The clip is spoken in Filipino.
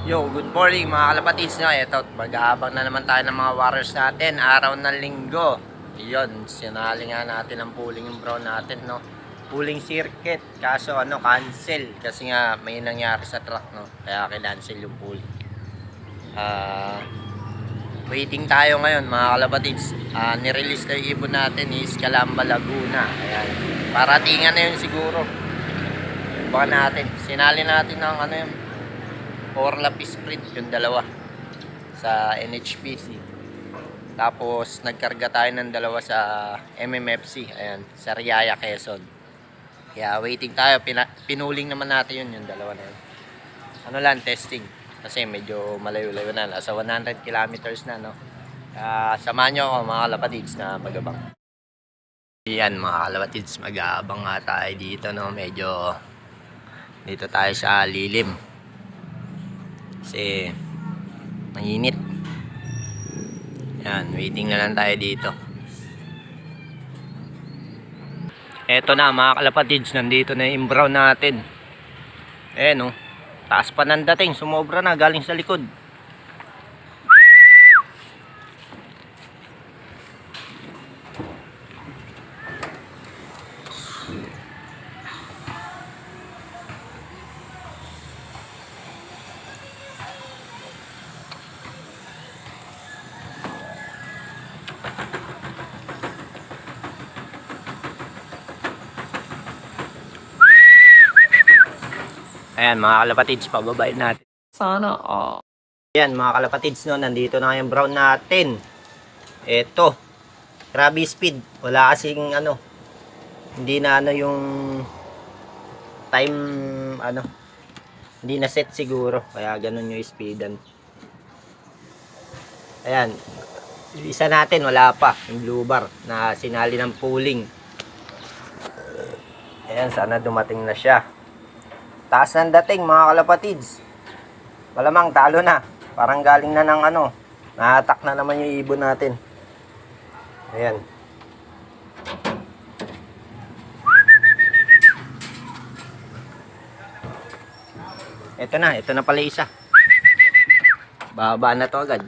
Yo, good morning mga kalapatids na. Ito, mag-aabang na naman tayo ng mga warriors natin. Araw ng linggo. Yun, sinali nga natin ang pooling yung brown natin, no. Pooling circuit. Kaso cancel. Kasi nga may nangyari sa truck, no. Kaya kinancel yung pooling. Waiting tayo ngayon mga kalapatids. Nirelease na yung ibon natin is Calamba, Laguna. Ayan. Paratingan na yun siguro. Baka natin. Sinali natin ng yun. Orlap Sprint yung dalawa sa NHPC. Tapos nagkarga tayo ng dalawa sa MMFC, ayan, sa Riyaya, Quezon. Kaya waiting tayo, pinuling naman natin yung dalawa na yun. Testing. Kasi medyo malayo-layo na, nasa 100 kilometers na, no. Samahan nyo ako mga kalapatids na magabang. Yan mga kalapatids, mag-aabang nga tayo dito, no. Medyo dito tayo sa lilim. Kasi mainit. Yan, waiting na lang tayo dito. Eto na mga kalapatids, nandito na yung brown natin. Ayan, taas pa ng dating, sumobra na galing sa likod. Ayan mga kalapatids, pababain natin. Sana all. Ayan mga kalapatids, no, nandito na yung brown natin. Eto, grabe speed. Wala kasing hindi na yung time hindi na set siguro. Kaya ganun yung speedan. Ayan, isa natin wala pa, yung blue bar na sinali ng pooling. Ayan, sana dumating na siya. Taas ng dating mga kalapatids. Malamang talo na. Parang galing na ng na-attack na naman yung ibon natin. Ayan. Ito na pala isa. Baba na to agad.